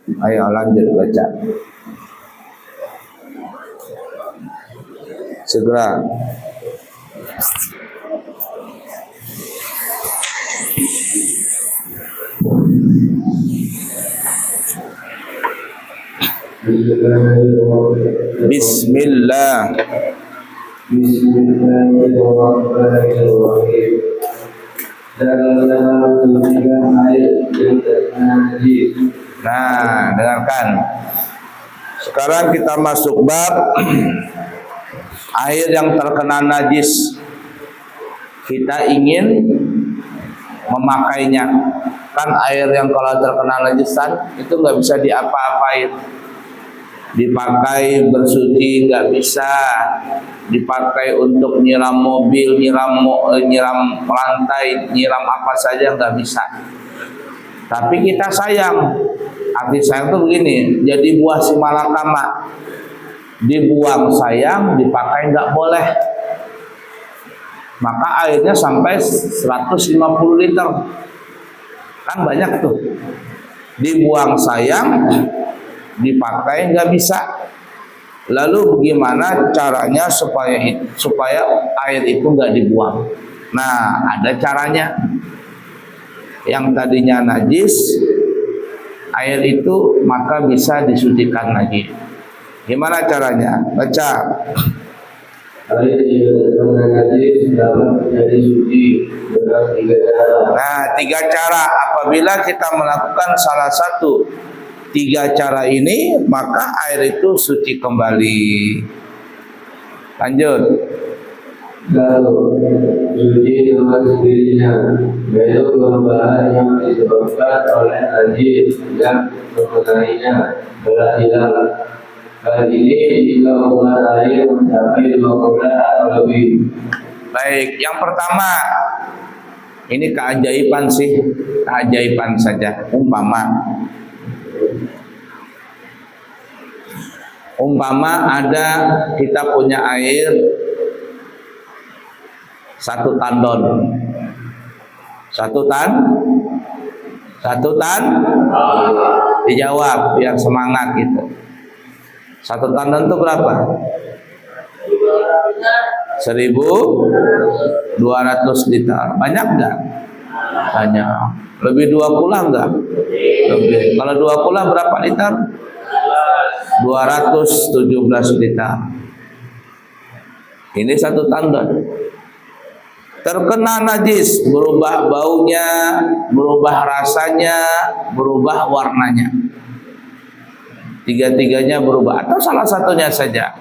Ayo lanjut baca. Segera. Bismillah. Bismillahirrahmanirrahim. Dalam menunjukkan ayat yang tadi. Nah, dengarkan. Sekarang kita masuk bab air yang terkena najis. Kita ingin memakainya. Kan air yang kalau terkena najisan itu nggak bisa diapa-apain. Dipakai bersuci nggak bisa, dipakai untuk nyiram mobil, nyiram lantai, nyiram apa saja nggak bisa. Tapi kita sayang. Arti sayang itu begini, jadi buah si malakama, dibuang sayang, dipakai nggak boleh. Maka airnya sampai 150 liter, kan banyak tuh. Dibuang sayang, dipakai nggak bisa. Lalu bagaimana caranya supaya air itu nggak dibuang? Nah, ada caranya. Yang tadinya najis, air itu maka bisa disucikan lagi. Gimana caranya? Baca. Air yang terkena najis dapat menjadi suci dengan 3 cara. Nah, 3 cara. Apabila kita melakukan salah satu 3 cara ini, maka air itu suci kembali. Lanjut. Lalu suci dengan sendirinya, yaitu perubahan yang disebabkan oleh najis yang mengenainya telah hilang. Hal ini jika hubungan air mencapai 20 atau lebih. Baik, yang pertama ini keajaiban sih, keajaiban saja. Umpama ada kita punya air 1 tandon. 1 tan? Dijawab biar semangat gitu. 1 tandon itu berapa? 1.200 liter. Banyak enggak? Banyak. Lebih 2 pula enggak? Lebih. Kalau 2 pula berapa liter? 217 liter. Ini 1 tandon. Terkena najis, berubah baunya, berubah rasanya, berubah warnanya. 3-tiganya berubah atau salah satunya saja.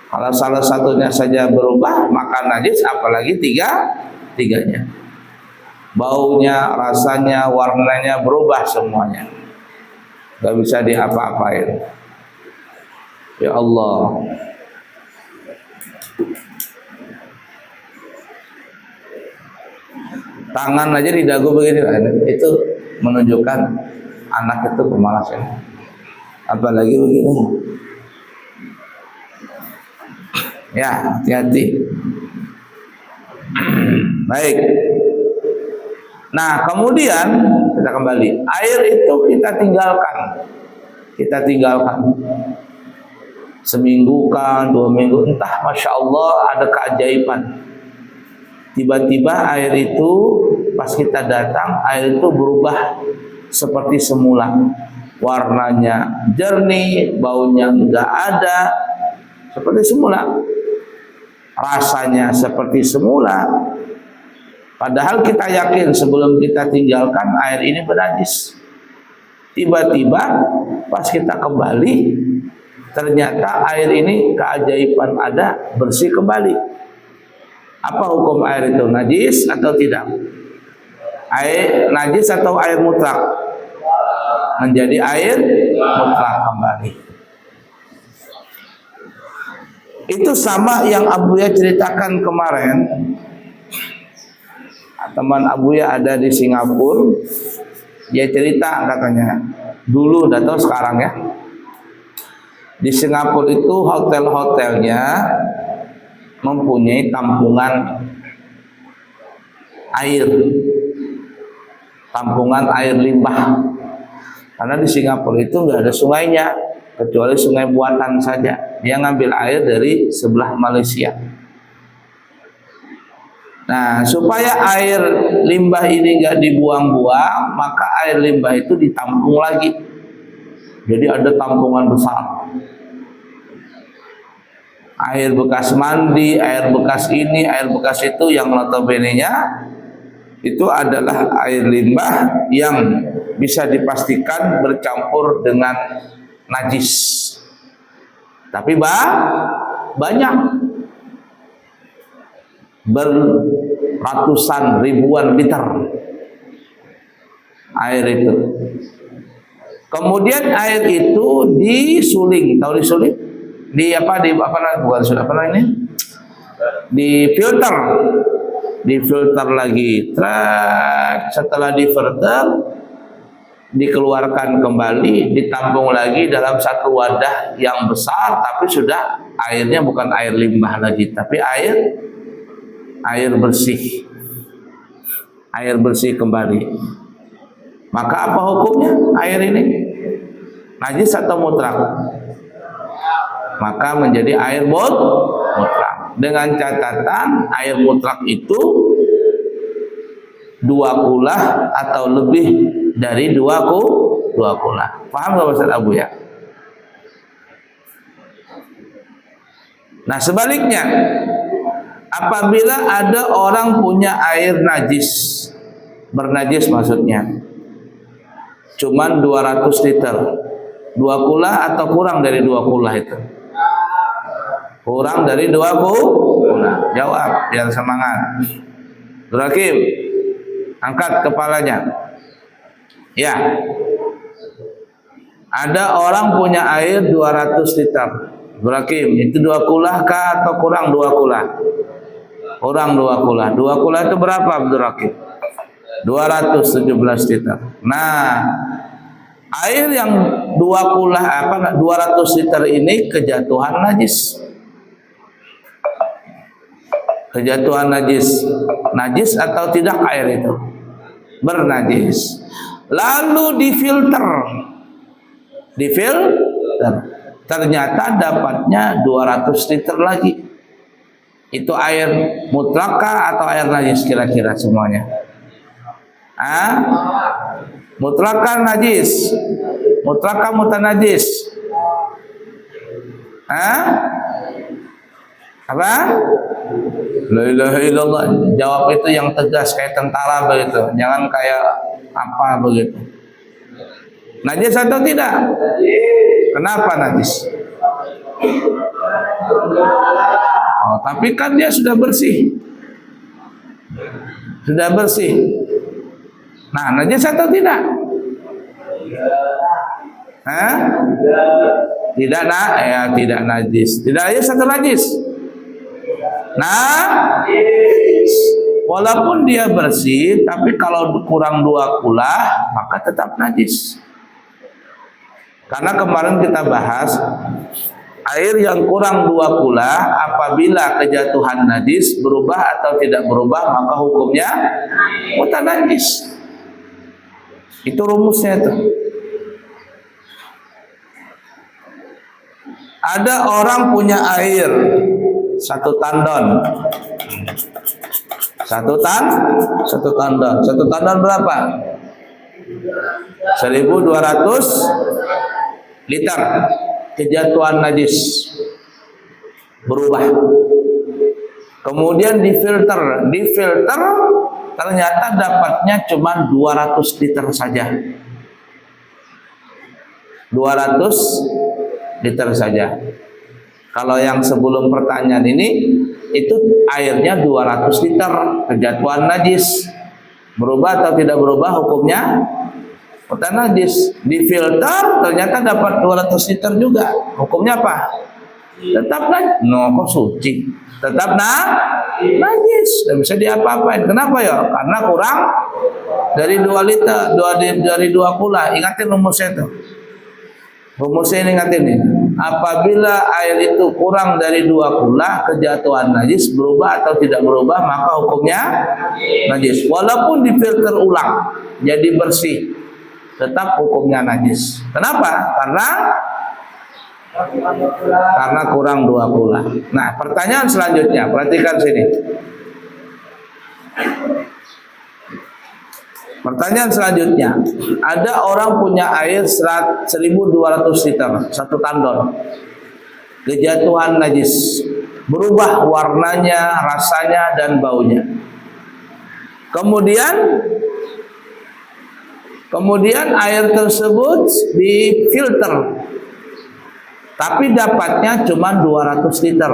Kalau salah satunya saja berubah, maka najis, apalagi 3-tiganya. Baunya, rasanya, warnanya berubah semuanya. Gak bisa diapa-apain. Ya Allah. Tangan aja di dagu begini, itu menunjukkan anak itu pemalas ya. Apalagi begini. Ya, hati-hati. Baik. Nah, kemudian kita kembali. Air itu kita tinggalkan. Seminggu kan, 2 minggu, entah, Masya Allah ada keajaiban. Tiba-tiba air itu pas kita datang, air itu berubah seperti semula. Warnanya jernih, baunya enggak ada, seperti semula. Rasanya seperti semula. Padahal kita yakin sebelum kita tinggalkan air ini bernajis. Tiba-tiba pas kita kembali, ternyata air ini keajaiban ada, bersih kembali. Apa hukum air itu? Najis atau tidak? Air najis atau air mutlak? Menjadi air mutlak kembali. Itu sama yang Abuya ceritakan kemarin. Teman Abuya ada di Singapura. Dia cerita katanya, dulu, udah tahu sekarang ya. Di Singapura itu hotel-hotelnya mempunyai tampungan air limbah. Karena di Singapura itu nggak ada sungainya, kecuali sungai buatan saja. Dia ngambil air dari sebelah Malaysia. Nah, supaya air limbah ini nggak dibuang-buang, maka air limbah itu ditampung lagi. Jadi ada tampungan besar. Air bekas mandi, air bekas ini, air bekas itu, yang notabene-nya itu adalah air limbah yang bisa dipastikan bercampur dengan najis. Tapi banyak, beratusan ribuan liter air itu. Kemudian air itu disuling, tahu disuling? Di apa namanya? Difilter lagi. Setelah difilter, dikeluarkan kembali, ditampung lagi dalam satu wadah yang besar, tapi sudah airnya bukan air limbah lagi, tapi air bersih. Air bersih kembali. Maka apa hukumnya air ini? Najis atau mutlak? Maka menjadi air mutlak. Dengan catatan air mutlak itu 2 kulah atau lebih dari 2 kulah. Paham nggak Ustaz Abu ya? Nah, sebaliknya, apabila ada orang punya air najis, bernajis maksudnya, cuman 200 liter, 2 kulah atau kurang dari 2 kulah itu? Kurang dari 2 kulah. Jawab, biar semangat. Rakim, angkat kepalanya. Ya. Ada orang punya air 200 liter. Rakim, itu 2 kulah kah atau kurang 2 kulah? Kurang 2 kulah. 2 kulah itu berapa, Abdul Rakim? 217 liter. Nah, air yang 2 kulah 200 liter ini kejatuhan najis. Kejatuhan najis. Najis atau tidak air itu? Bernajis. Lalu difilter. Ternyata dapatnya 200 liter lagi. Itu air mutlakah atau air najis kira-kira semuanya? Mutlakah najis? Mutlakah mutanajis? Apa? La ilaha illallah. Jawab itu yang tegas kayak tentara begitu. Jangan kayak apa begitu. Najis atau tidak? Kenapa najis? Oh, tapi kan dia sudah bersih. Sudah bersih. Nah, najis atau tidak? Tidak tidak najis. Tidak najis atau najis? Nah, walaupun dia bersih, tapi kalau kurang 2 kulah, maka tetap najis. Karena kemarin kita bahas, air yang kurang 2 kulah, apabila kejatuhan najis berubah atau tidak berubah, maka hukumnya mutanajis. Itu rumusnya itu. Ada orang punya air 1 tandon. 1 tandon. 1 tandon berapa? 1200 liter. Kejatuhan najis berubah. Kemudian difilter. Ternyata dapatnya cuma 200 liter saja. 200 liter saja. Kalau yang sebelum pertanyaan ini, itu airnya 200 liter, kejatuhan najis. Berubah atau tidak berubah hukumnya? Mutanajis. Difilter, ternyata dapat 200 liter juga. Hukumnya apa? Tetap najis. Kok suci? Tetap najis. Tidak bisa diapa-apain. Kenapa ya? Karena kurang dari 2 liter, dari 2 kulah. Ingatin rumusnya itu. Rumusnya ini ingatin nih. Apabila air itu kurang dari 2 kulah, kejatuhan najis, berubah atau tidak berubah, maka hukumnya najis. Walaupun difilter ulang, jadi bersih. tetap hukumnya najis. Kenapa? Karena kurang 2 kula. Nah, pertanyaan selanjutnya, perhatikan sini. Pertanyaan selanjutnya, ada orang punya air 1.200 liter, 1 tandon, kejatuhan najis, berubah warnanya, rasanya, dan baunya. Kemudian air tersebut difilter, tapi dapatnya cuma 200 liter.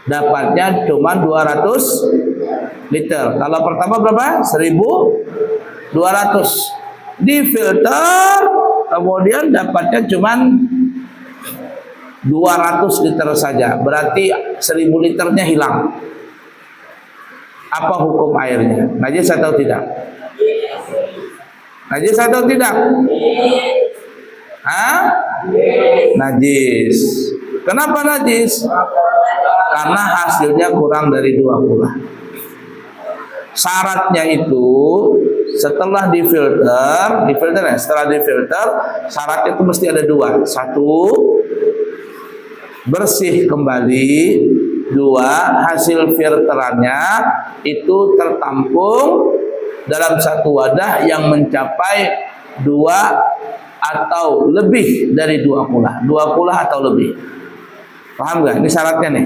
Dapatnya cuma 200 liter. Kalau pertama berapa? 1.200. Difilter, kemudian dapatnya cuma 200 liter saja. Berarti 1.000 liternya hilang. Apa hukum airnya? Najis atau tidak? Najis atau tidak? Najis. Kenapa najis? Karena hasilnya kurang dari 2 kula. Syaratnya itu setelah difilter, syaratnya itu mesti ada 2. 1, bersih kembali. 2, hasil filterannya itu tertampung dalam satu wadah yang mencapai 2 atau lebih dari 2 kula. 2 kula atau lebih. Paham gak? Ini syaratnya nih.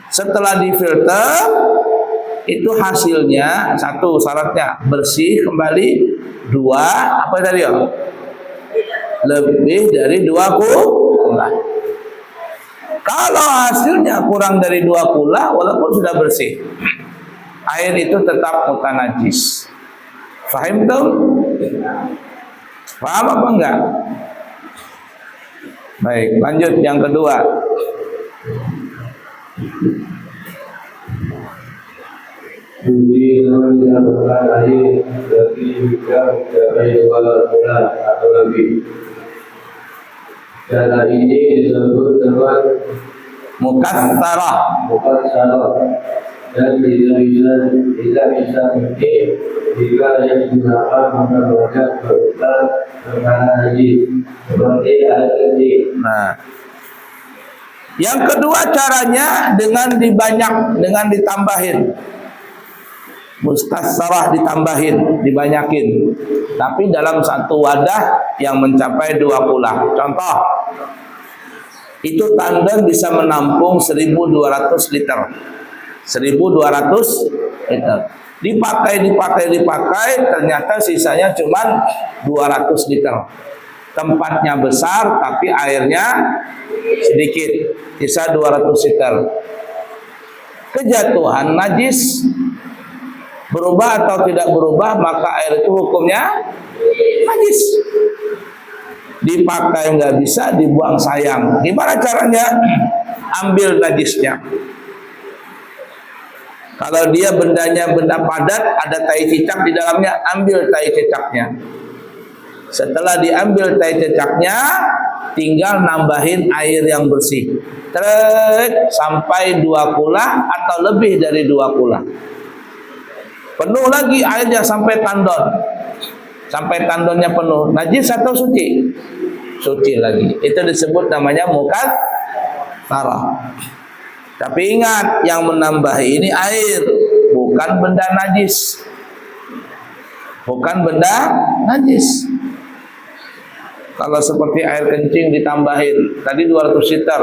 Setelah difilter, itu hasilnya 1, syaratnya bersih kembali. 2, apa tadi ya? Lebih dari 2 kula. Kalau hasilnya kurang dari 2 kula, walaupun sudah bersih, air itu tetap mutanajis. Paham tuh? Paham apa enggak? Baik, lanjut yang kedua. Suci dengan dilakukan air bagi jika mencapai 2 bulan atau lebih. Cara ini disebut dengan Mukatsarah. Dan tidak bisa mungkin jika yang digunakan menggunakan berulang perkara najis seperti air kencing. Nah, yang kedua caranya dengan ditambahin. Mustatsarah dibanyakin. Tapi dalam satu wadah yang mencapai 2 kula. Contoh, itu tandon bisa menampung 1.200 liter. 1.200 liter. Dipakai, ternyata sisanya cuma 200 liter. Tempatnya besar tapi airnya sedikit, sisa 200 liter. Kejatuhan najis, berubah atau tidak berubah, maka air itu hukumnya najis. Dipakai nggak bisa, dibuang sayang. Gimana caranya? Ambil najisnya. Kalau dia bendanya benda padat, ada tai cicak di dalamnya, ambil tai cicaknya. Setelah diambil tai cicaknya, tinggal nambahin air yang bersih. Sampai 2 kula atau lebih dari 2 kula. Penuh lagi airnya sampai tandon. Sampai tandonnya penuh. Najis atau suci? Suci lagi. Itu disebut namanya mukatsarah. Tapi ingat, yang menambah ini air, bukan benda najis. Bukan benda najis. Kalau seperti air kencing ditambahin, tadi 200 liter,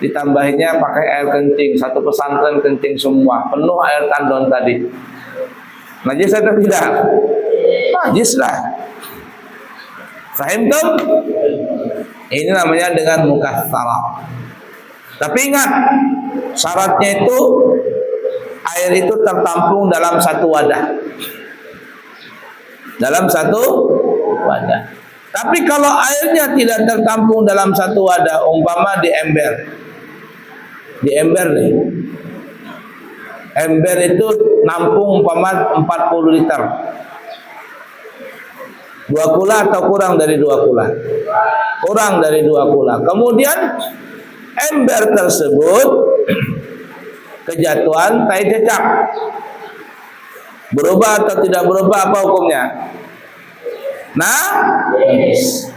ditambahinnya pakai air kencing, satu pesantren kencing semua, penuh air tandon tadi. Najis atau tidak? Najis lah. Fahim tuh? Ini namanya dengan mukatsarah. Tapi ingat, syaratnya itu air itu tertampung dalam satu wadah. Dalam satu wadah. Tapi kalau airnya tidak tertampung dalam satu wadah, umpama di ember. Di ember nih. Ember itu nampung umpama 40 liter. 2 kula atau kurang dari 2 kula? Kurang dari 2 kula. Kemudian ember tersebut kejatuhan tai cicak. Berubah atau tidak berubah, apa hukumnya? Nah, najis.